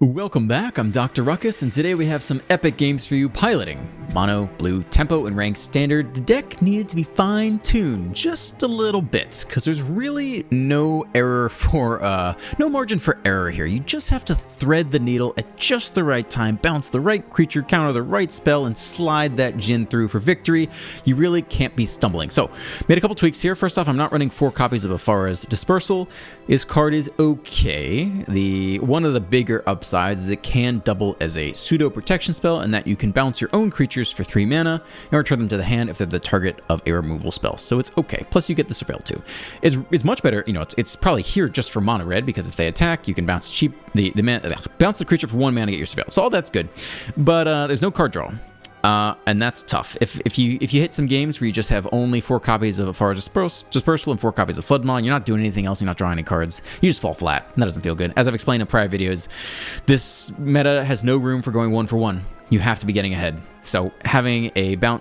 Welcome back, I'm Dr. Ruckus, and today we have some epic games for you piloting Mono, Blue, Tempo, and Ranked Standard. The deck needed to be fine-tuned just a little bit, because there's really no margin for error here. You just have to thread the needle at just the right time, bounce the right creature, counter the right spell, and slide that Djinn through for victory. You really can't be stumbling. So, made a couple tweaks here. First off, I'm not running 4 copies of Afara's Dispersal. This card is okay. One of the bigger upsides is it can double as a pseudo protection spell, and that you can bounce your own creatures for 3 mana and return them to the hand if they're the target of a removal spell. So it's okay. Plus you get the Surveil too. It's much better, it's probably here just for mono red, because if they attack, you can bounce bounce the creature for 1 mana to get your Surveil. So all that's good. But there's no card draw. And that's tough. If you hit some games where you just have only 4 copies of Afara's Dispersal and 4 copies of Floodmaw, you're not doing anything else, you're not drawing any cards, you just fall flat, and that doesn't feel good. As I've explained in prior videos, this meta has no room for going 1 for 1. You have to be getting ahead. So having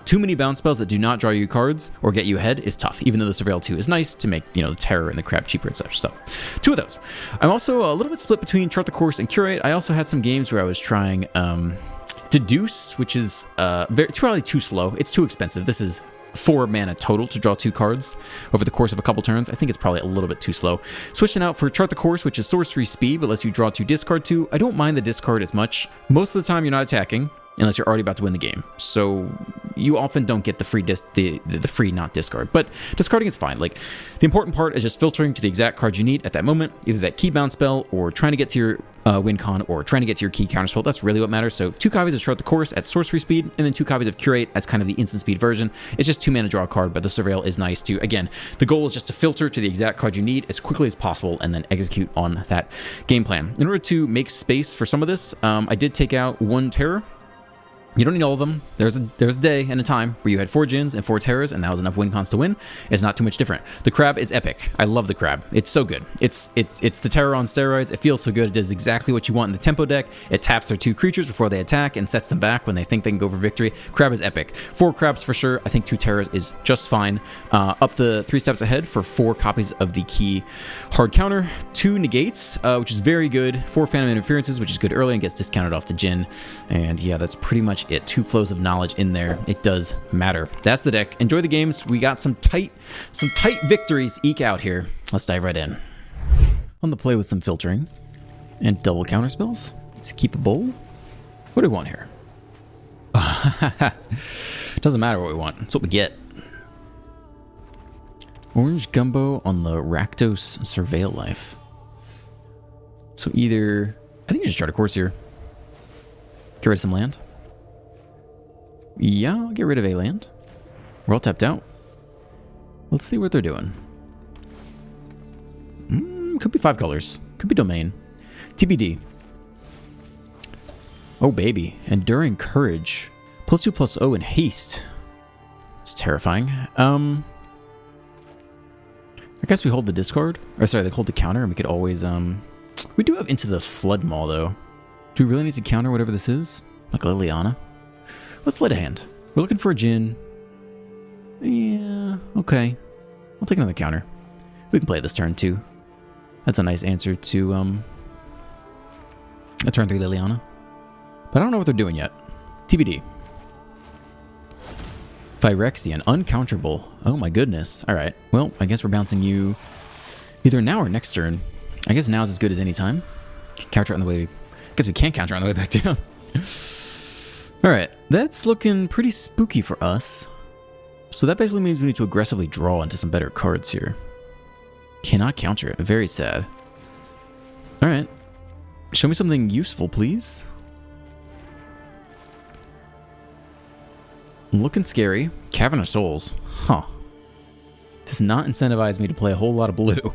too many bounce spells that do not draw you cards or get you ahead is tough, even though the Surveil 2 is nice to make the Terror and the Crab cheaper and such. So 2 of those. I'm also a little bit split between Chart the Course and Curate. I also had some games where I was trying Deduce, which is probably too slow. It's too expensive. This is 4 mana total to draw 2 cards over the course of a couple turns. I think it's probably a little bit too slow. Switching out for Chart the Course, which is sorcery speed, but lets you draw 2, discard 2. I don't mind the discard as much. Most of the time, you're not attacking unless you're already about to win the game. So you often don't get the free the free not discard, but discarding is fine. Like, the important part is just filtering to the exact card you need at that moment, either that key bounce spell or trying to get to your win con or trying to get to your key counter spell. That's really what matters. So 2 copies of Chart the Course at sorcery speed, and then 2 copies of Curate as kind of the instant speed version. It's just 2 mana draw a card, but the Surveil is nice too. Again, the goal is just to filter to the exact card you need as quickly as possible and then execute on that game plan. In order to make space for some of this, I did take out 1 Terror. You don't need all of them. There's a day and a time where you had 4 Djinns and 4 Terrors, and that was enough win cons to win. It's not too much different. The Crab is epic. I love the Crab. It's so good. It's the Terror on steroids. It feels so good. It does exactly what you want in the Tempo deck. It taps their 2 creatures before they attack and sets them back when they think they can go for victory. Crab is epic. 4 Crabs for sure. I think 2 Terrors is just fine. Up the 3 steps ahead for 4 copies of the key hard counter. 2 Negates, which is very good. 4 Phantom Interferences, which is good early and gets discounted off the Djinn. And yeah, that's pretty much it. 2 flows of knowledge in there. It does matter. That's the deck. Enjoy the games. We got some tight victories eke out here. Let's dive right in. On the play with some filtering and double counter spells. Let's keep a bowl. What do we want here? Doesn't matter what we want. That's what we get. Orange Gumbo on the Rakdos Surveil Life. So either, I think you just Chart a Course here. Get rid of some land. Yeah, I'll get rid of a land. We're all tapped out. Let's see what they're doing. Could be 5 colors. Could be domain. TBD. Oh, baby. Enduring Courage. +2/+0 and haste. It's terrifying. I guess we hold the discard. Or sorry, they hold the counter, and we could always... We do have Into the Floodmaw, though. Do we really need to counter whatever this is? Like Liliana? Let's let a hand. We're looking for a Djinn. Yeah, okay. I'll take another counter. We can play it this turn, too. That's a nice answer to a turn 3 Liliana. But I don't know what they're doing yet. TBD. Phyrexian, uncounterable. Oh my goodness. Alright, well, I guess we're bouncing you either now or next turn. I guess now is as good as any time. Counter on the way... I guess we can't counter on the way back down. Alright, that's looking pretty spooky for us. So that basically means we need to aggressively draw into some better cards here. Cannot counter it. Very sad. Alright. Show me something useful, please. Looking scary. Cavern of Souls. Huh. Does not incentivize me to play a whole lot of blue.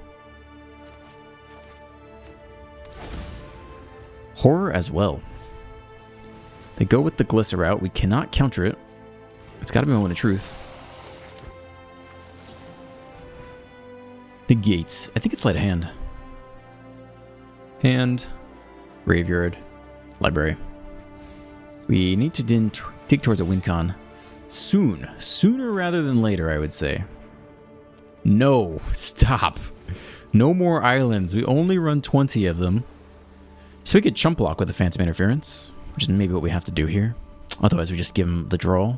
Horror as well. They go with the Glisser route. We cannot counter it. It's got to be Moment of Truth. Negates. I think it's Sleight of Hand. Hand. Graveyard. Library. We need to dig towards a win con. Soon. Sooner rather than later, I would say. No. Stop. No more islands. We only run 20 of them. So we could chump block with the Phantom Interference, which is maybe what we have to do here. Otherwise, we just give him the draw.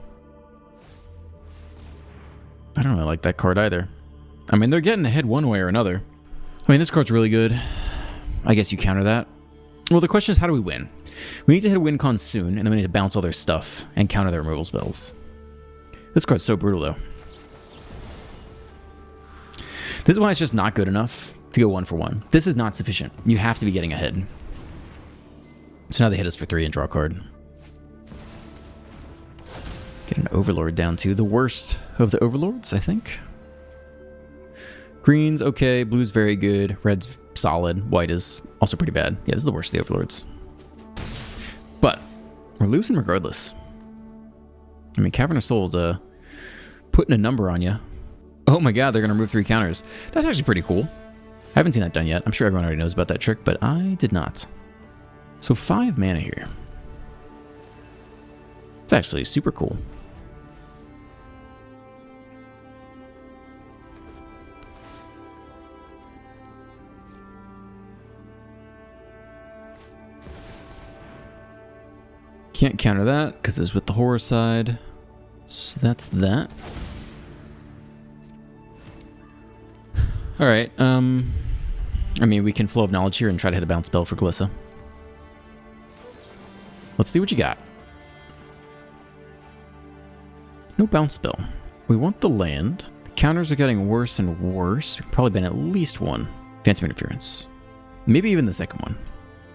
I don't really like that card either. I mean, they're getting ahead one way or another. I mean, this card's really good. I guess you counter that. Well, the question is, how do we win? We need to hit a win con soon, and then we need to bounce all their stuff and counter their removal spells. This card's so brutal, though. This is why it's just not good enough to go 1-for-1. This is not sufficient. You have to be getting ahead. So now they hit us for 3 and draw a card. Get an Overlord down to the worst of the Overlords, I think. Green's okay, blue's very good, red's solid, white is also pretty bad. Yeah, this is the worst of the Overlords. But we're losing regardless. I mean, Cavern of Souls putting a number on you. Oh my god, they're going to remove 3 counters. That's actually pretty cool. I haven't seen that done yet. I'm sure everyone already knows about that trick, but I did not. So 5 mana here. It's actually super cool. Can't counter that because it's with the horror side. So that's that. Alright, I mean, we can Flow of Knowledge here and try to hit a bounce spell for Glissa. Let's see what you got. No bounce spell. We want the land. The counters are getting worse and worse. Probably been at least 1. Phantom Interference. Maybe even the second one.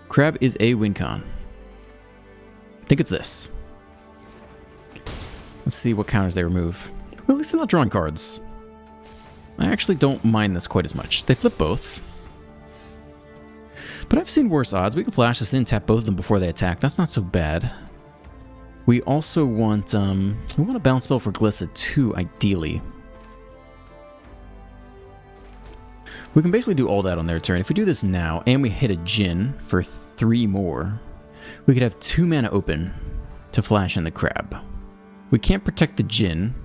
Crab is a win con. I think it's this. Let's see what counters they remove. Well, at least they're not drawing cards. I actually don't mind this quite as much. They flip both. But I've seen worse odds. We can flash this in, tap both of them before they attack. That's not so bad. We also want a bounce spell for Glissa too, ideally. We can basically do all that on their turn. If we do this now, and we hit a Djinn for 3 more, we could have 2 mana open to flash in the Crab. We can't protect the Djinn.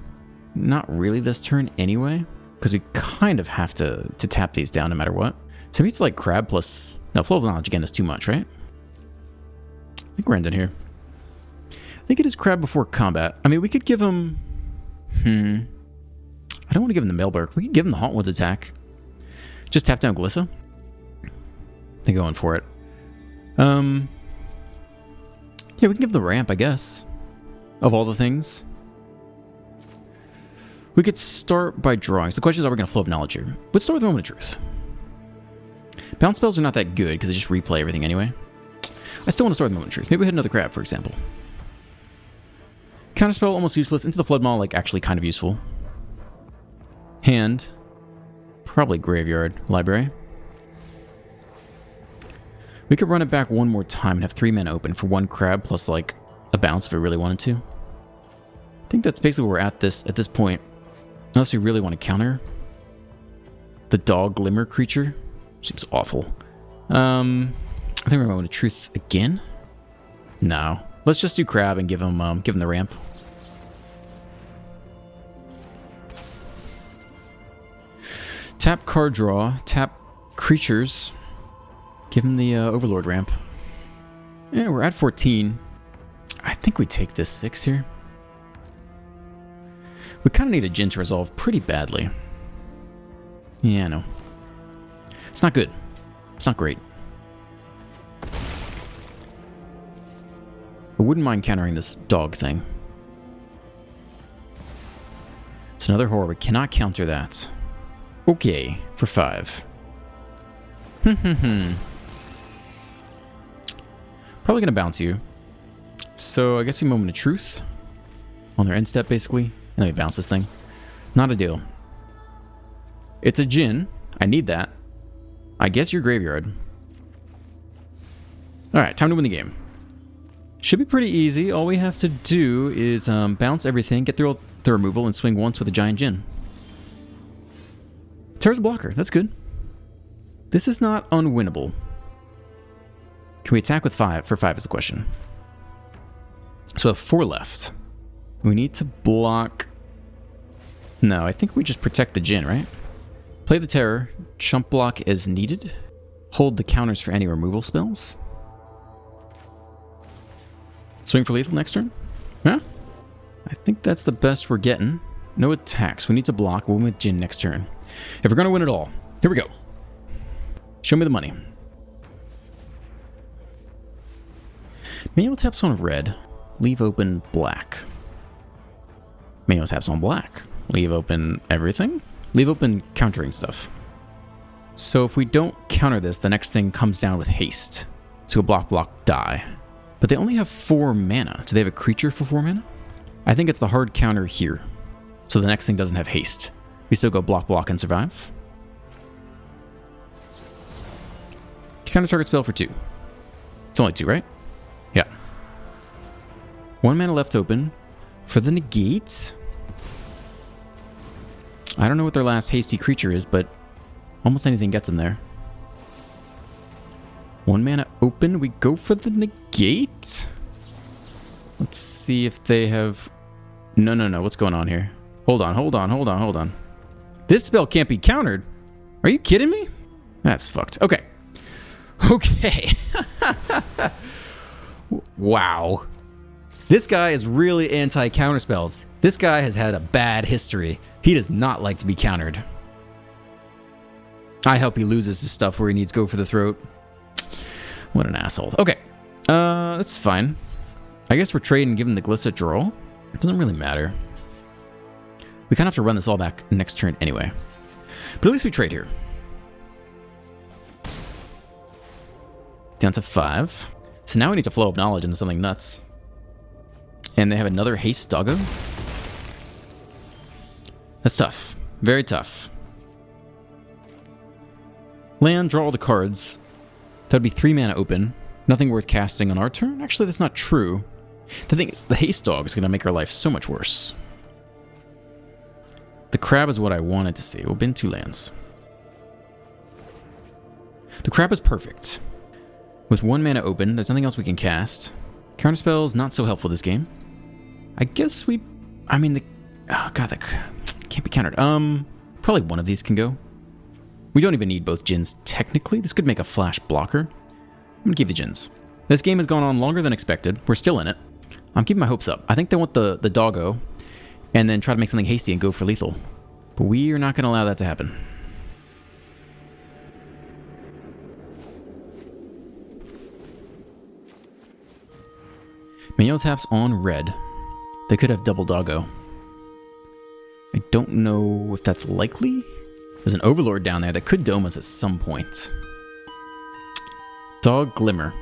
Not really this turn anyway, because we kind of have to tap these down no matter what. So maybe it's like Crab plus... No, Flow of Knowledge again is too much, right? I think we're ending here. I think it is Crab before combat. I mean, we could give him... I don't want to give him the Mailbark. We could give him the Haunt Woods attack. Just tap down Glissa. They're going for it. Yeah, we can give the ramp, I guess. Of all the things. We could start by drawing. So the question is, are we going to Flow of Knowledge here? Let's start with the Moment of Truth. Bounce spells are not that good because they just replay everything anyway. I still want to start with Moment of Truth. Maybe we hit another Crab, for example. Counterspell, almost useless. Into the Flood Maw, like, actually kind of useful. Hand. Probably Graveyard. Library. We could run it back one more time and have 3 mana open for 1 Crab plus, like, a bounce if we really wanted to. I think that's basically where we're at this point. Unless we really want to counter the Dog Glimmer creature. Seems awful. I think we're going to Truth again. No. Let's just do Crab and give him the ramp. Tap card draw. Tap creatures. Give him the Overlord ramp. Yeah, we're at 14. I think we take this 6 here. We kind of need a Djinn to resolve pretty badly. Yeah, I know. It's not good. It's not great. I wouldn't mind countering this dog thing. It's another horror. We cannot counter that. Okay, for 5. Probably going to bounce you. So I guess we Moment of Truth on their end step, basically. And then we bounce this thing. Not a deal. It's a Djinn. I need that. I guess your Graveyard. Alright, time to win the game. Should be pretty easy. All we have to do is bounce everything, get through all the removal, and swing once with a giant Djinn. Terra's a blocker. That's good. This is not unwinnable. Can we attack with 5? For 5 is the question. So I have 4 left. We need to block... No, I think we just protect the Djinn, right? Play the Terror. Chump block as needed. Hold the counters for any removal spells. Swing for lethal next turn? Yeah. I think that's the best we're getting. No attacks. We need to block. We'll win with Jin next turn. If we're going to win it all. Here we go. Show me the money. Manual taps on red. Leave open black. Manual taps on black. Leave open everything. Leave open countering stuff. So if we don't counter this, the next thing comes down with haste. So block, block, die. But they only have 4 mana. Do they have a creature for 4 mana? I think it's the hard counter here. So the next thing doesn't have haste. We still go block, block, and survive. Counter target spell for 2. It's only 2, right? Yeah. 1 mana left open. For the negate. I don't know what their last hasty creature is, but almost anything gets them there. 1 mana open. We go for the negate. Let's see if they have... No. What's going on here? Hold on. This spell can't be countered. Are you kidding me? That's fucked. Okay. Wow. This guy is really anti-counter spells. This guy has had a bad history. He does not like to be countered. I hope he loses his stuff where he needs go for the throat. What an asshole. Okay. That's fine. I guess we're trading given the Glissa draw. It doesn't really matter. We kind of have to run this all back next turn anyway. But at least we trade here. Down to 5. So now we need to flow up knowledge into something nuts. And they have another haste doggo. That's tough. Very tough. Land, draw all the cards. That would be 3 mana open. Nothing worth casting on our turn. Actually, that's not true. The thing is, the haste dog is going to make our life so much worse. The crab is what I wanted to see. We'll bin 2 lands. The crab is perfect. With 1 mana open, there's nothing else we can cast. Counterspell's not so helpful this game. I guess we... I mean, oh god, that can't be countered. Probably one of these can go. We don't even need both Djinns, technically. This could make a flash blocker. I'm gonna keep the Djinns. This game has gone on longer than expected. We're still in it. I'm keeping my hopes up. I think they want the doggo, and then try to make something hasty and go for lethal. But we are not gonna allow that to happen. Manual taps on red. They could have double doggo. I don't know if that's likely. There's an overlord down there that could dome us at some point. Dog glimmer.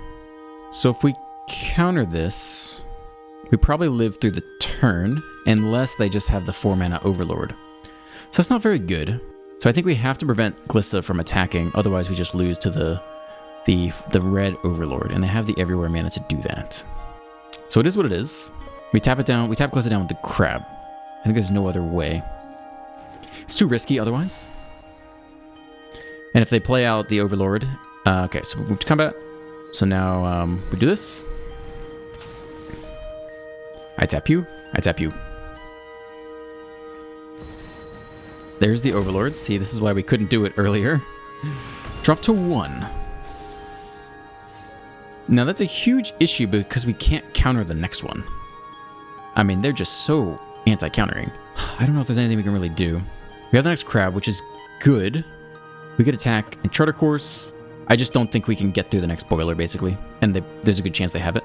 So if we counter this, we probably live through the turn unless they just have the 4 mana overlord. So that's not very good. So I think we have to prevent Glissa from attacking, otherwise we just lose to the red overlord, and they have the everywhere mana to do that. So it is what it is. We tap it down. We tap Glissa down with the crab. I think there's no other way. It's too risky otherwise. And if they play out the overlord... okay, so we move to combat. So now we do this. I tap you. I tap you. There's the overlord. See, this is why we couldn't do it earlier. Drop to 1. Now that's a huge issue because we can't counter the next one. I mean, they're just so anti-countering. I don't know if there's anything we can really do. We have the next crab, which is good. We could attack and charter course. I just don't think we can get through the next boiler, basically. And there's a good chance they have it.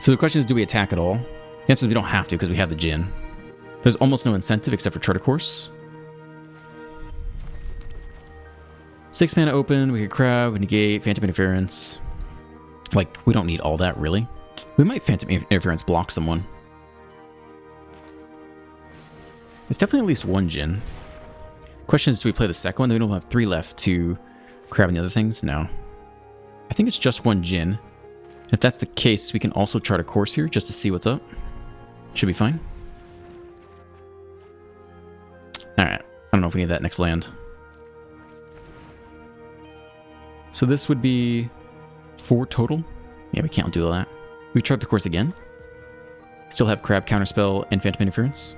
So the question is, do we attack at all? The answer is we don't have to because we have the Djinn. There's almost no incentive except for charter course. 6 mana open, we could crab, we negate, phantom interference. Like, we don't need all that, really. We might phantom interference block someone. It's definitely at least 1 Djinn. Question is, do we play the second one? We don't have 3 left to crab and the other things? No. I think it's just 1 Djinn. If that's the case, we can also chart a course here just to see what's up. Should be fine. Alright. I don't know if we need that next land. So this would be 4 total. Yeah, we can't do all that. We chart the course again. Still have crab counterspell and phantom interference.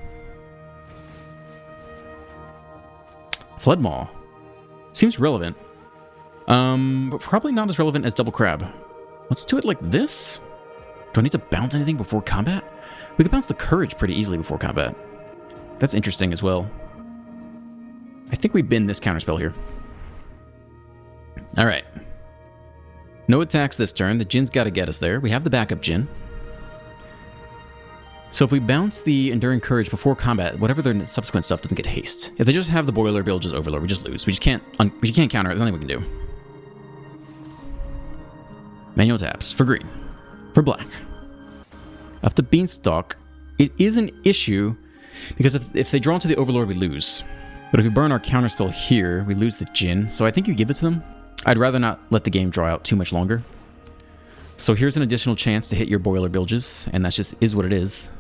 Flood Maw. Seems relevant. But probably not as relevant as double crab. Let's do it like this. Do I need to bounce anything before combat? We could bounce the courage pretty easily before combat. That's interesting as well. I think we bin this counterspell here. Alright. No attacks this turn. The Djinn's got to get us there. We have the backup Djinn. So if we bounce the Enduring Courage before combat, whatever their subsequent stuff doesn't get haste. If they just have the Boiler Bilge's Overlord, we just lose. We can't counter it. There's nothing we can do. Manual taps. For green. For black. Up to Beanstalk. It is an issue, because if they draw into the Overlord, we lose. But if we burn our counterspell here, we lose the Djinn. So I think you give it to them. I'd rather not let the game draw out too much longer. So here's an additional chance to hit your Boiler Bilges, and that just is what it is.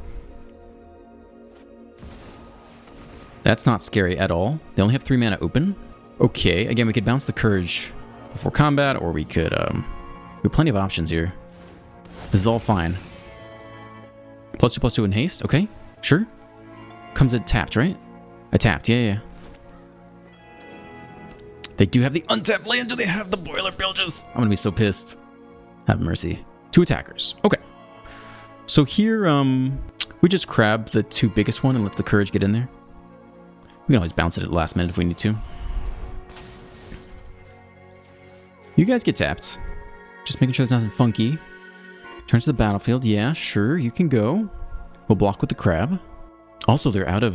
That's not scary at all. They only have 3 mana open. Okay, again, we could bounce the Courage before combat, or we could, we have plenty of options here. This is all fine. +2/+2 in haste, okay, sure. Comes in tapped, right? I tapped, yeah. They do have the untapped land. Do they have the Boiler Bilges? I'm gonna be so pissed. Have mercy. 2 attackers. Okay. So here, we just grab the 2 biggest one and let the Courage get in there. We can always bounce it at the last minute if we need to. You guys get tapped. Just making sure there's nothing funky. Turn to the battlefield. Yeah, sure, you can go. We'll block with the crab. Also, they're out of,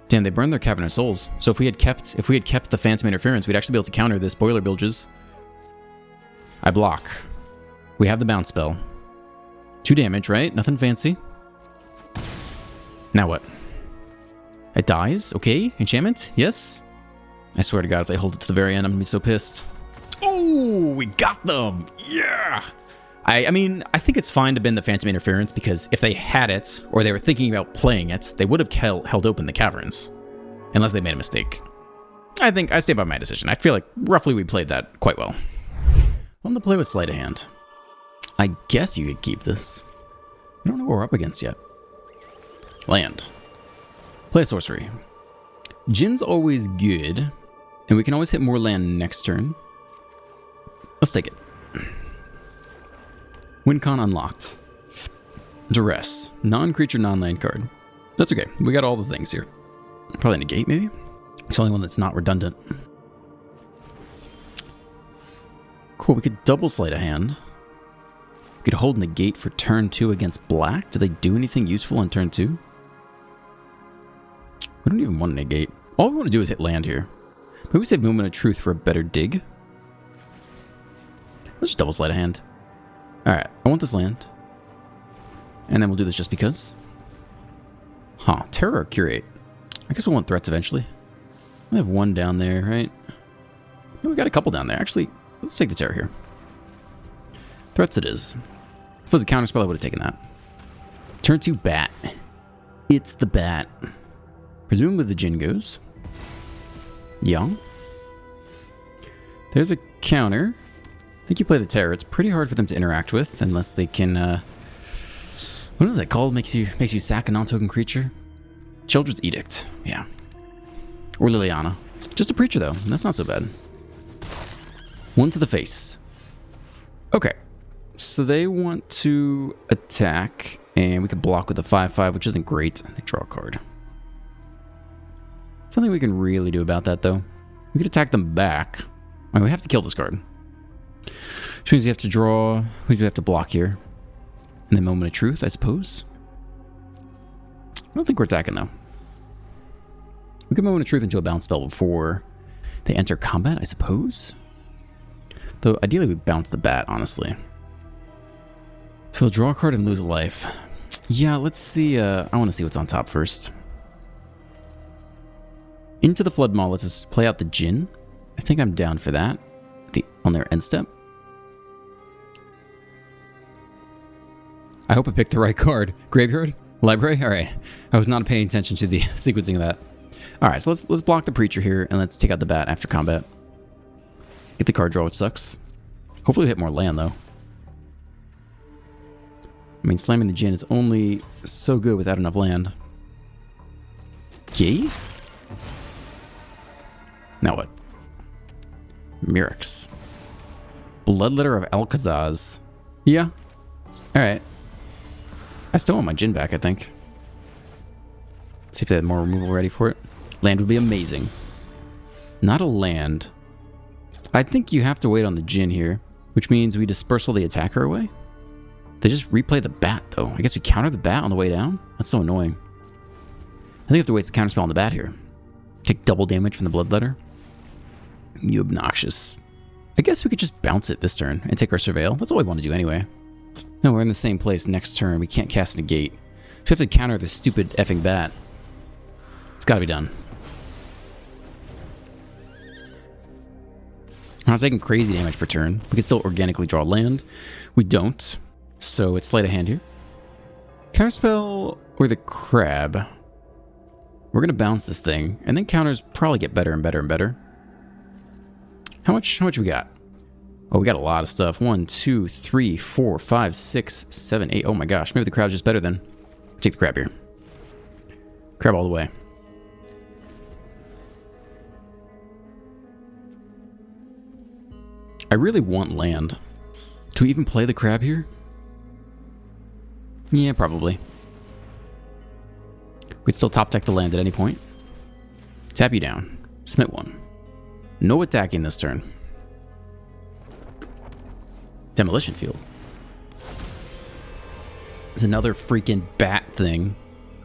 damn, they burned their Cavern of Souls. So if we had kept the Phantom Interference, we'd actually be able to counter this Boiler Bilges. I block. We have the bounce spell. 2 damage, right? Nothing fancy. Now what? It dies? Okay. Enchantment? Yes? I swear to God, if they hold it to the very end, I'm gonna be so pissed. Ooh, we got them! Yeah! I mean, I think it's fine to bin the Phantom Interference, because if they had it, or they were thinking about playing it, they would have held open the Caverns. Unless they made a mistake. I think I stay by my decision. I feel like roughly we played that quite well. I'm gonna play with Sleight of Hand. I guess you could keep this. I don't know what we're up against yet. Land. Play a sorcery. Djinn's always good, and we can always hit more land next turn. Let's take it. Wincon unlocked. Duress. Non-creature, non-land card. That's okay. We got all the things here. Probably negate, maybe? It's the only one that's not redundant. Cool, we could double Sleight of Hand. We could hold negate for turn 2 against black. Do they do anything useful on turn 2? We don't even want to negate. All we want to do is hit land here. Maybe we save Moment of Truth for a better dig. Let's just double Sleight of Hand. Alright, I want this land. And then we'll do this just because. Huh, Terror or Curate? I guess we'll want threats eventually. We have 1 down there, right? No, we got a couple down there. Actually, let's take the Terror here. Threats it is. If it was a counterspell, I would have taken that. Turn 2 bat. It's the bat. Presumably the Djinn goes. Young. There's a counter. I think you play the Terror. It's pretty hard for them to interact with unless they can, what is that called? Makes you sack a non-token creature? Children's Edict. Yeah. Or Liliana. Just a Preacher, though. That's not so bad. 1 to the face. Okay. So they want to attack, and we can block with a 5/5, which isn't great. They draw a card. Something we can really do about that, though. We could attack them back. I mean, we have to kill this card. Which means we have to draw, which means we have to block here. And then Moment of Truth, I suppose. I don't think we're attacking, though. We can Moment of Truth into a bounce spell before they enter combat, I suppose. Though, ideally, we bounce the bat, honestly. So they'll draw a card and lose a life. Yeah, let's see. I want to see what's on top first. Into the Flood Maw, let's just play out the Djinn. I think I'm down for that. On their end step. I hope I picked the right card. Graveyard? Library? Alright. I was not paying attention to the sequencing of that. Alright, so let's block the Preacher here, and let's take out the bat after combat. Get the card draw, which sucks. Hopefully we hit more land, though. I mean, slamming the Djinn is only so good without enough land. Okay. Now what? Mirrex. Bloodletter of Alcazaz. Yeah. Alright. I still want my Jin back, I think. Let's see if they had more removal ready for it. Land would be amazing. Not a land. I think you have to wait on the Jin here, which means we dispersal the attacker away. They just replay the bat, though. I guess we counter the bat on the way down? That's so annoying. I think we have to waste the counterspell on the bat here. Take double damage from the Bloodletter. You obnoxious. I guess we could just bounce it this turn and take our Surveil. That's all we want to do anyway. No, we're in the same place next turn. We can't cast Negate. So we have to counter this stupid effing bat. It's gotta be done. We're not taking crazy damage per turn. We can still organically draw land. We don't. So it's sleight of hand here. Counterspell or the crab. We're gonna bounce this thing, and then counters probably get better and better and better. How much we got? Oh, we got a lot of stuff. 1, 2, 3, 4, 5, 6, 7, 8. Oh my gosh, maybe the crab's just better then. Take the crab here. Crab all the way. I really want land. Do we even play the crab here? Yeah, probably. We'd still top deck the land at any point. Tap you down. Smite 1. No attacking this turn. Demolition Field. There's another freaking bat thing.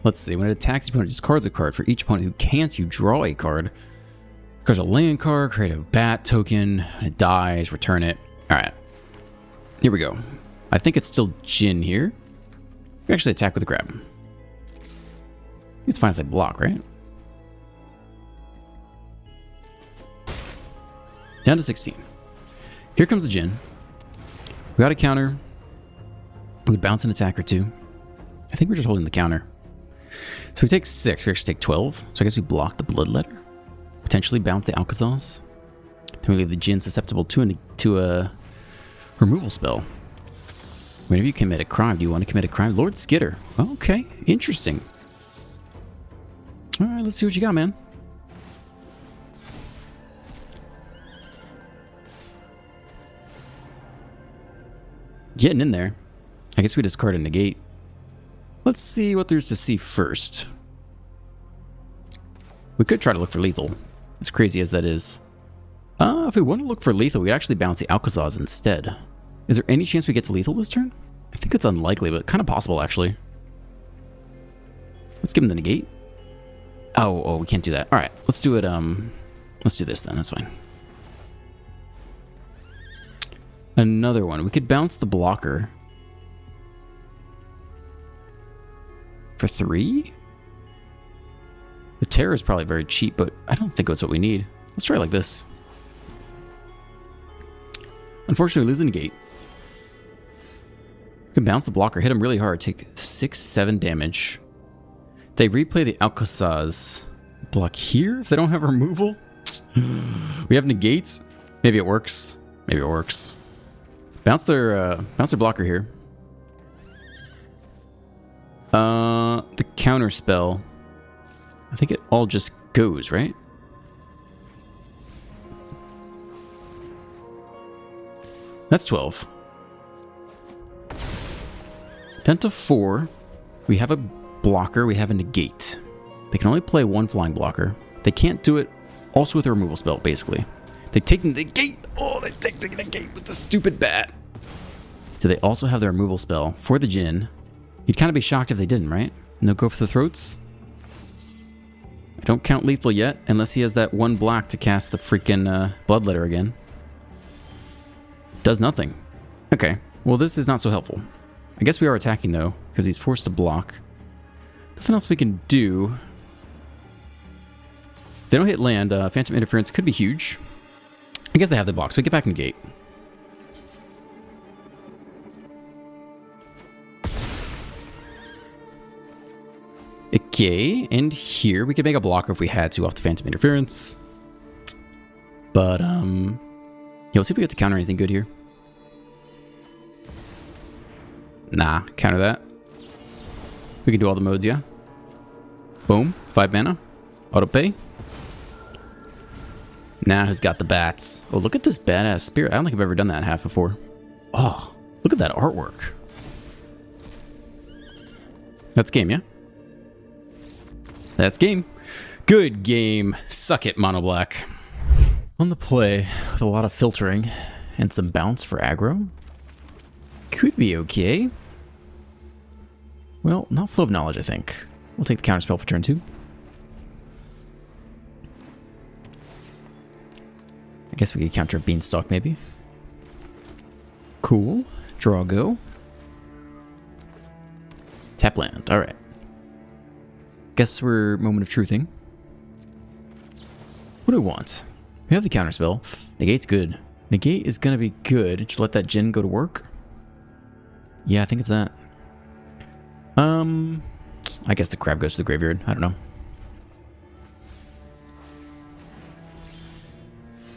Let's see. When it attacks, your opponent discards a card. For each opponent who can't, you draw a card. There's a land card, create a bat token, it dies, return it. Alright. Here we go. I think it's still Jin here. We actually attack with a crab. It's fine if they block, right? Down to 16. Here comes the Jin. We got a counter. We would bounce an attack or two. I think we're just holding the counter. So we take 6. We actually take 12. So I guess we block the Bloodletter. Potentially bounce the Alcazars. Then we leave the Jin susceptible to a removal spell. Whenever you commit a crime, do you want to commit a crime? Lord Skitter. Okay, interesting. Alright, let's see what you got, man. Getting in there. I guess we discard a negate. Let's see what there's to see first. We could try to look for lethal, as crazy as that is. If we want to look for lethal, we could actually bounce the Alcazars instead. Is there any chance we get to lethal this turn? I think it's unlikely, but kind of possible, actually. Let's give him the negate. Oh, we can't do that. Alright, let's do it, let's do this then, that's fine. Another one. We could bounce the blocker. For 3? The terror is probably very cheap, but I don't think that's what we need. Let's try it like this. Unfortunately, we lose the negate. We can bounce the blocker, hit him really hard, take 6, 7 damage. They replay the Alcazars. Block here if they don't have removal. We have negates. Maybe it works. Maybe it works. Bounce their blocker here. The counter spell. I think it all just goes, right? That's 12. Down to 4. We have a blocker, we have a negate. They can only play one flying blocker. They can't do it also with a removal spell, basically. They take the negate. Oh, they take the negate with the stupid bat. Do they also have their removal spell for the Jin? You'd kind of be shocked if they didn't, right? No go for the throats? I don't count lethal yet, unless he has that one black to cast the freaking Bloodletter again. Does nothing. Okay, well this is not so helpful. I guess we are attacking though, because he's forced to block. Nothing else we can do. They don't hit land. Phantom Interference could be huge. I guess they have the block, so we get back in the gate. Okay, and here we could make a blocker if we had to off the Phantom Interference. But, yeah, let's see if we get to counter anything good here. Nah, counter that. We can do all the modes, yeah? Boom, 5 mana. Auto pay. Now who's got the bats? Oh, look at this badass spirit. I don't think I've ever done that half before. Oh, look at that artwork. That's game, yeah? That's game. Good game. Suck it, Mono Black. On the play, with a lot of filtering and some bounce for aggro. Could be okay. Well, not Flow of Knowledge, I think. We'll take the counterspell for turn 2. I guess we could counter a Beanstalk, maybe. Cool. Draw, go. Tap land. Alright. Guess we're Moment of Truthing. What do we want? We have the counterspell. Negate's good. Negate is going to be good. Just let that Djinn go to work. Yeah, I think it's that. I guess the crab goes to the graveyard. I don't know.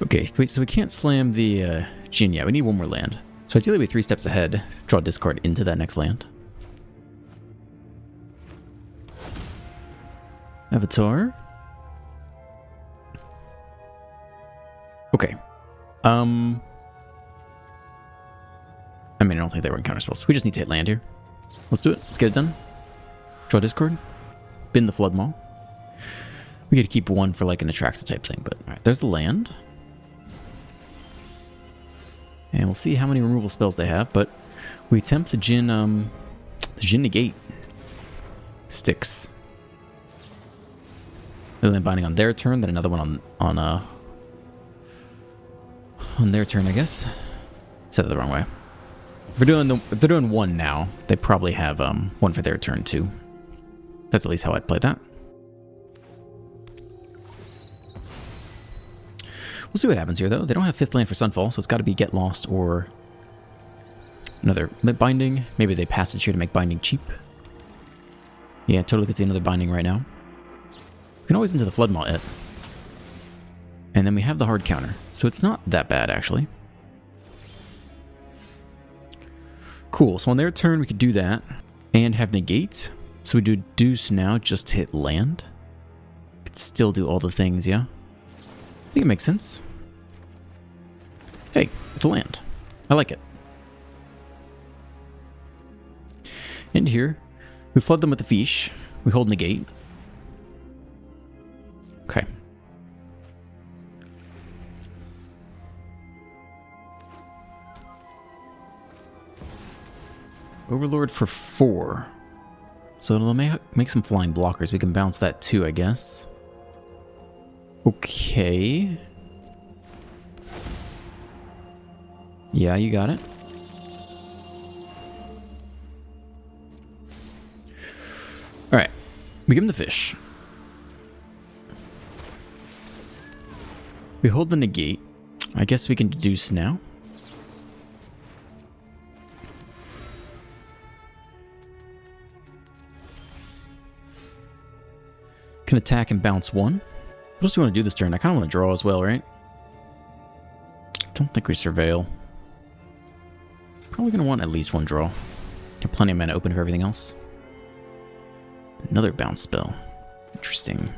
Okay, wait, so we can't slam the Djinn yet. We need one more land. So ideally we're 3 steps ahead. Draw a discard into that next land. Avatar. Okay. I mean, I don't think they were in counterspells. We just need to hit land here. Let's do it. Let's get it done. Draw discard. Bin the Flood Maw. We get to keep one for like an Atraxa type thing, but alright, there's the land. And we'll see how many removal spells they have, but we attempt the Djinn Negate. Sticks. And then binding on their turn, then another one on their turn, I guess. Said it the wrong way. If they're doing one now, they probably have one for their turn too. That's at least how I'd play that. We'll see what happens here though. They don't have 5th land for Sunfall, so it's got to be Get Lost or another binding. Maybe they pass it here to make binding cheap. Yeah, totally could see another binding right now. We can always into the Flood Maw it. And then we have the hard counter. So it's not that bad, actually. Cool, so on their turn, we could do that. And have negate. So we do deuce now, just to hit land. Could still do all the things, yeah? I think it makes sense. Hey, it's a land. I like it. And here, we flood them with the fish. We hold negate. Okay. Overlord for 4. So it'll make some flying blockers. We can bounce that too, I guess. Okay. Yeah, you got it. Alright. We give him the fish. We hold the negate. I guess we can deduce now. Can attack and bounce 1. What else do we want to do this turn? I kind of want to draw as well, right? I don't think we surveil. Probably going to want at least 1 draw. Have plenty of mana open for everything else. Another bounce spell. Interesting.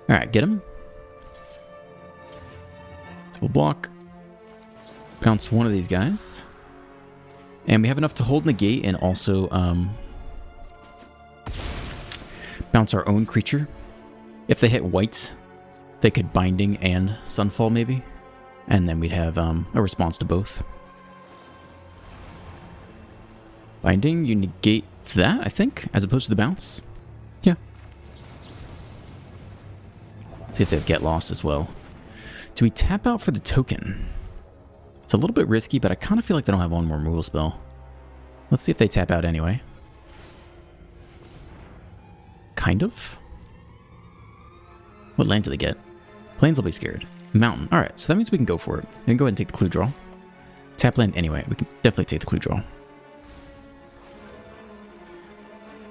Alright, get him. So we'll block. Bounce 1 of these guys. And we have enough to hold negate and also bounce our own creature. If they hit white, they could binding and sunfall maybe. And then we'd have a response to both. Binding, you negate that, I think, as opposed to the bounce. Yeah. Let's see if they have Get Lost as well. Do we tap out for the token? It's a little bit risky, but I kind of feel like they don't have one more removal spell. Let's see if they tap out anyway. Kind of. What land do they get? Plains will be scared. Mountain. Alright, so that means we can go for it. We can go ahead and take the clue draw. Tap land anyway. We can definitely take the clue draw.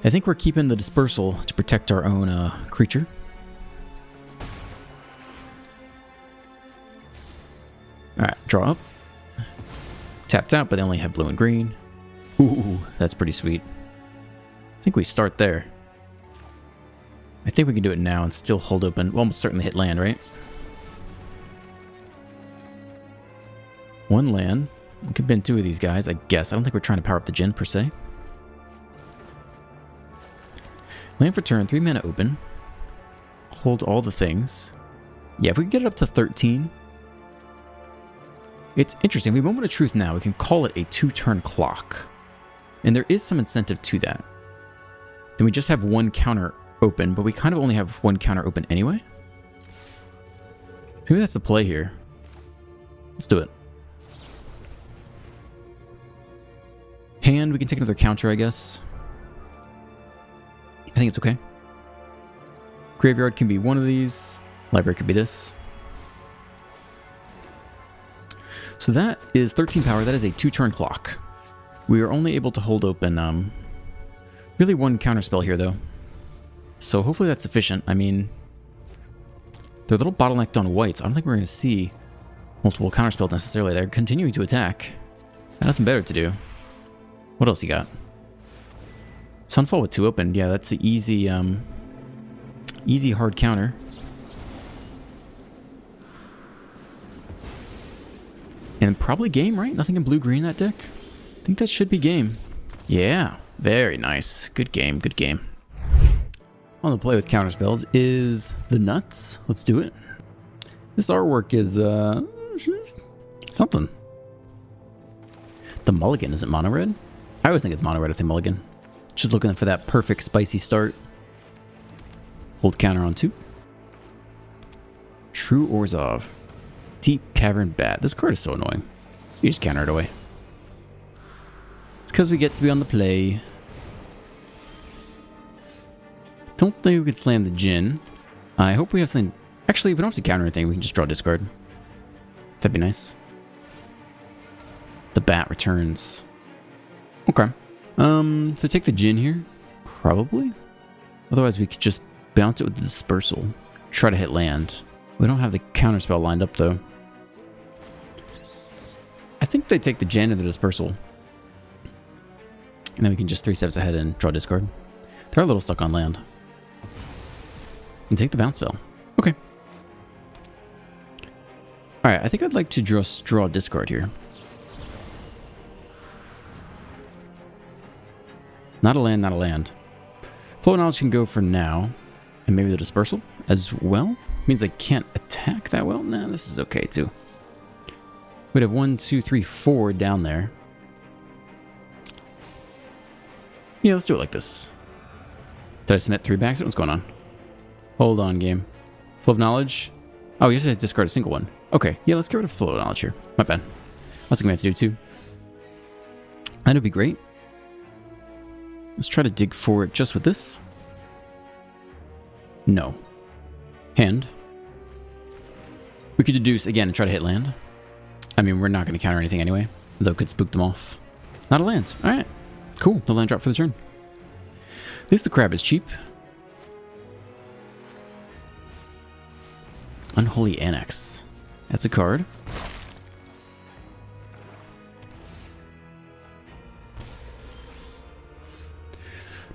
I think we're keeping the dispersal to protect our own creature. Alright, draw up. Tapped out, but they only have blue and green. Ooh, that's pretty sweet. I think we start there. I think we can do it now and still hold open. We'll almost certainly hit land, right? 1 land. We could bin 2 of these guys, I guess. I don't think we're trying to power up the Djinn per se. Land for turn, 3 mana open. Hold all the things. Yeah, if we can get it up to 13. It's interesting. We have Moment of Truth now. We can call it a 2-turn clock. And there is some incentive to that. Then we just have 1 counter open, but we kind of only have 1 counter open anyway. Maybe that's the play here. Let's do it. Hand, we can take another counter, I guess. I think it's okay. Graveyard can be one of these. Library could be this. So that is 13 power. That is a 2-turn clock. We are only able to hold open really 1 counter spell here, though. So hopefully that's sufficient. I mean, they're a little bottlenecked on whites. I don't think we're going to see multiple counter spells necessarily. They're continuing to attack. Got nothing better to do. What else you got? Sunfall with 2 open. Yeah, that's an easy, easy hard counter. And probably game, right? Nothing in blue-green that deck? I think that should be game. Yeah, very nice. Good game, good game. On the play with counterspells is the nuts. Let's do it. This artwork is, something. The mulligan, is it mono red? I always think it's mono red if they mulligan. Just looking for that perfect spicy start. Hold counter on 2. True Orzhov. Deep Cavern Bat. This card is so annoying. You just counter it away. It's because we get to be on the play. Don't think we could slam the Djinn. I hope we have something. Actually, if we don't have to counter anything, we can just draw discard. That'd be nice. The Bat returns. Okay. So take the Djinn here. Probably. Otherwise, we could just bounce it with the Dispersal. Try to hit land. We don't have the counterspell lined up, though. I think they take the Djinn and the Dispersal. And then we can just 3 steps ahead and draw discard. They're a little stuck on land. And take the bounce spell. Okay. Alright, I think I'd like to draw discard here. Not a land, not a land. Flow of Knowledge can go for now. And maybe the Dispersal as well. Means they can't attack that well? Nah, this is okay too. We'd have 1, 2, 3, 4 down there. Yeah, let's do it like this. Did I submit 3 backs? What's going on? Hold on, game. Flow of Knowledge. Oh, you just have to discard a single one. Okay, yeah, let's get rid of Flow of Knowledge here. My bad. I was thinking we had to do 2. That would be great. Let's try to dig for it just with this. No. Hand. We could deduce again and try to hit land. I mean, we're not going to counter anything anyway, though it could spook them off. Not a land. Alright. Cool. No land drop for the turn. At least the crab is cheap. Unholy Annex. That's a card.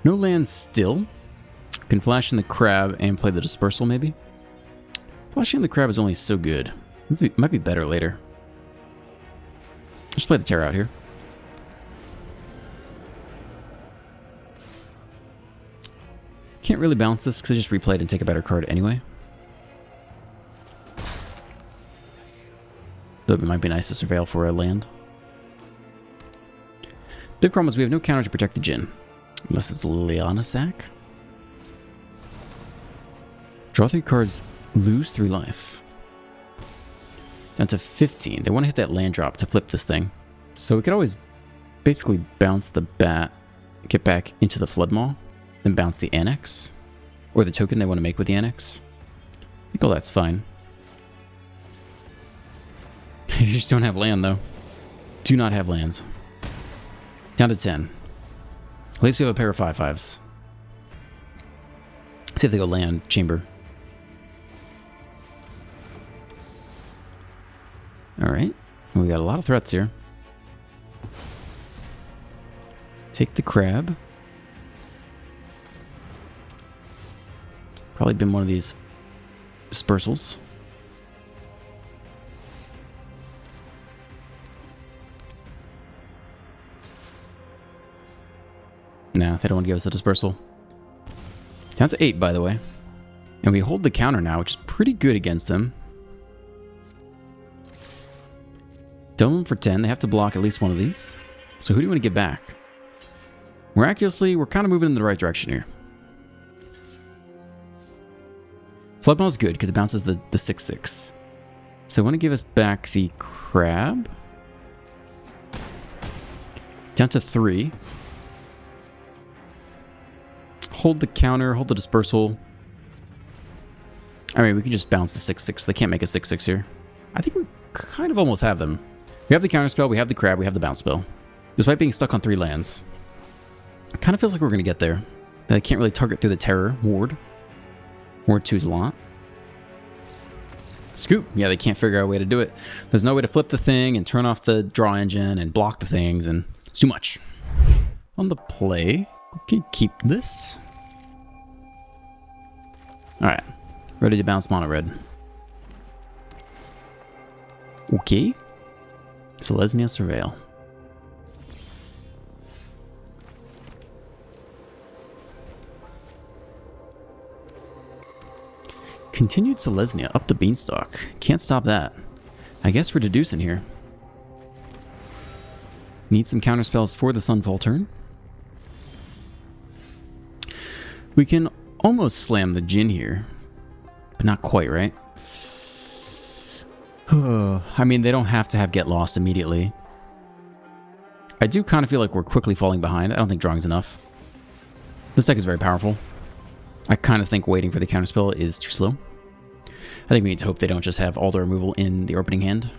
No land still. Can flash in the crab and play the Dispersal maybe. Flashing in the crab is only so good. Might be better later. Just play the Terror out here. Can't really bounce this because I just replayed and take a better card anyway. Though it might be nice to surveil for a land. Big problem is we have no counter to protect the Djinn. Unless it's Liana Sack. Draw 3 cards, lose 3 life. Down to 15. They want to hit that land drop to flip this thing. So we could always basically bounce the bat, get back into the Flood Maw, then bounce the Annex. Or the token they want to make with the Annex. I think all that's fine. You just don't have land, though. Do not have lands. Down to 10. At least we have a pair of 5/5s. See if they go land, chamber. Alright. We got a lot of threats here. Take the crab. Probably been one of these dispersals. Nah, they don't want to give us a dispersal. Down to 8, by the way. And we hold the counter now, which is pretty good against them. Dome for 10. They have to block at least one of these. So who do you want to get back? Miraculously, we're kind of moving in the right direction here. Floodmaw is good because it bounces the 6/6. So I want to give us back the crab. Down to 3. Hold the counter, hold the dispersal. I mean, we can just bounce the 6/6. They can't make a 6/6 here. I think we kind of almost have them. We have the counter spell, we have the crab, we have the bounce spell. Despite being stuck on 3 lands. It kind of feels like we're going to get there. They can't really target through the terror. Ward. Ward 2 is a lot. Scoop. Yeah, they can't figure out a way to do it. There's no way to flip the thing and turn off the draw engine and block the things, and it's too much. On the play, we can keep this. Alright. Ready to bounce mono red. Okay. Selesnya Surveil. Continued Selesnya up the beanstalk. Can't stop that. I guess we're deducing here. Need some counterspells for the Sunfall turn. We can almost slam the Djinn here. But not quite, right? I mean, they don't have to have Get Lost immediately. I do kind of feel like we're quickly falling behind. I don't think drawing's enough. This deck is very powerful. I kind of think waiting for the counterspell is too slow. I think we need to hope they don't just have all the removal in the opening hand.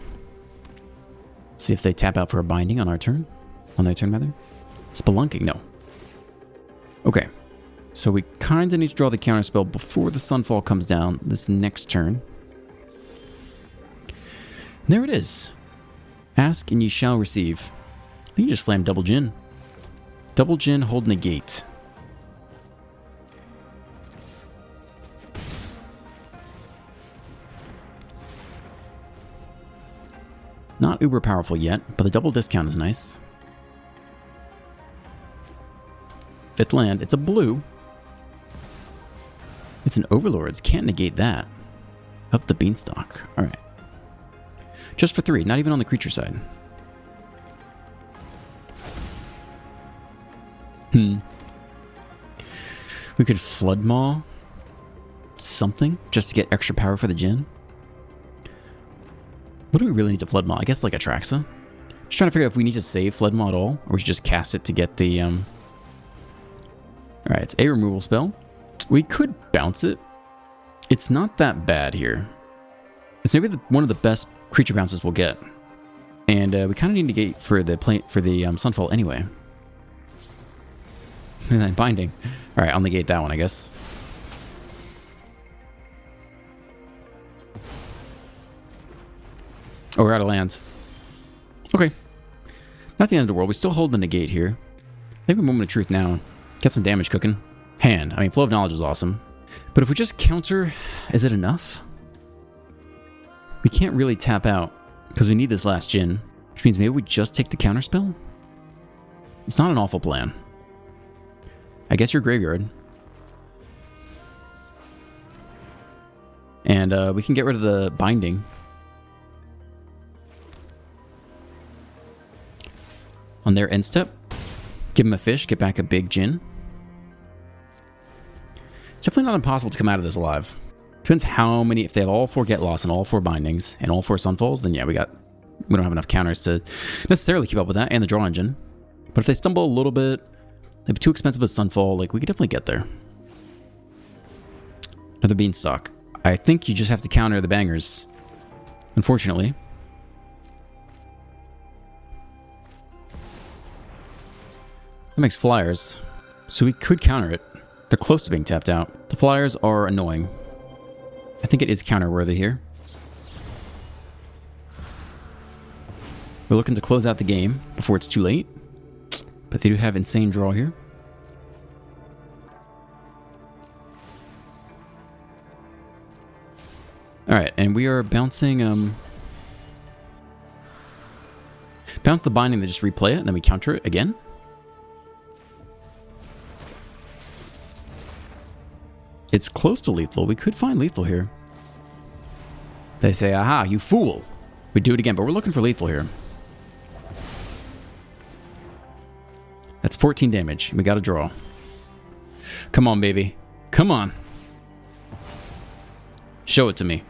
See if they tap out for a binding on our turn. On their turn, rather. Spelunking, no. Okay. So we kind of need to draw the counterspell before the Sunfall comes down this next turn. And there it is. Ask and ye shall receive. I think you just slammed double Djinn. Double Djinn, hold negate. Not uber powerful yet, but the double discount is nice. 5th land, it's a blue. It's an Overlords, can't negate that. Up the beanstalk, alright. Just for 3, not even on the creature side. We could Flood Maw something, just to get extra power for the Djinn. What do we really need to Flood Maw? I guess like Atraxa. Just trying to figure out if we need to save Flood Maw at all, or we should just cast it to get the, Alright, it's a removal spell. We could bounce it. It's not that bad here. It's maybe one of the best creature bounces we'll get. And we kind of need to negate for the Sunfall anyway. And then binding. Alright, I'll negate that one, I guess. Oh, we're out of lands. Okay. Not the end of the world. We still hold the negate here. Maybe a moment of truth now. Get some damage cooking. Hand. I mean, Flow of Knowledge is awesome. But if we just counter, is it enough? We can't really tap out because we need this last Djinn. Which means maybe we just take the counterspell? It's not an awful plan. I guess your graveyard. And we can get rid of the binding. On their end step, give them a fish, get back a big Djinn. It's definitely not impossible to come out of this alive. Depends how many, if they have all 4 Get Lost and all 4 bindings and all 4 Sunfalls, then yeah, we don't have enough counters to necessarily keep up with that, and the draw engine. But if they stumble a little bit, they have too expensive a Sunfall, like we could definitely get there. Another Beanstalk. I think you just have to counter the bangers, unfortunately. That makes flyers, so we could counter it. They're close to being tapped out. The flyers are annoying. I think it is counter-worthy here. We're looking to close out the game before it's too late, but they do have insane draw here. Alright, and we are bouncing, bounce the binding to just replay it, and then we counter it again. It's close to lethal. We could find lethal here. They say, aha, you fool. We do it again, but we're looking for lethal here. That's 14 damage. We got to draw. Come on, baby. Come on. Show it to me.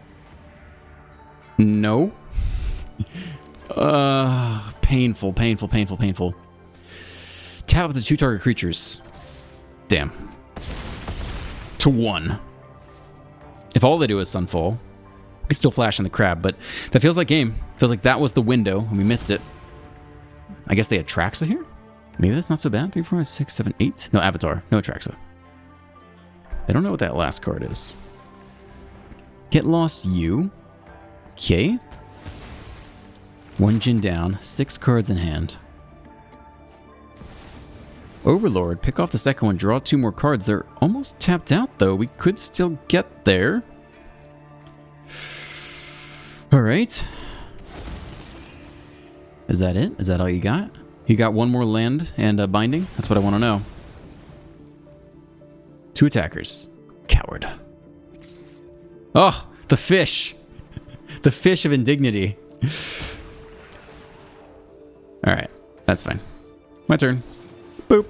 No. Painful, painful, painful, painful. Tap up the 2 target creatures. Damn. To 1. If all they do is Sunfall, we still flash in the crab, but that feels like game. Feels like that was the window, and we missed it. I guess they had Traxa here? Maybe that's not so bad. 3, 4, 5, 6, 7, 8. No, Avatar. No Traxa. They don't know what that last card is. Get Lost You. Okay. 1 Jin down. 6 cards in hand. Overlord. Pick off the second one. Draw 2 more cards. They're almost tapped out, though. We could still get there. Alright. Is that it? Is that all you got? You got 1 more land and a binding? That's what I want to know. 2 attackers. Coward. Oh, the fish. The fish of indignity. Alright, that's fine. My turn. Boop.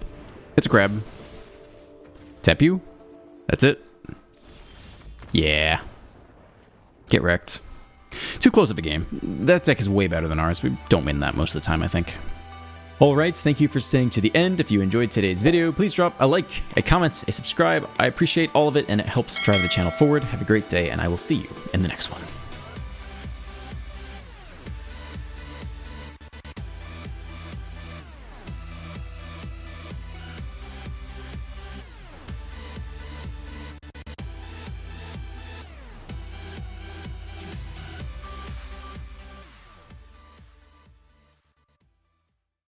It's a crab. Tap you. That's it. Yeah. Get wrecked. Too close of a game. That deck is way better than ours. We don't win that most of the time, I think. Alright, thank you for staying to the end. If you enjoyed today's video, please drop a like, a comment, a subscribe. I appreciate all of it, and it helps drive the channel forward. Have a great day, and I will see you in the next one.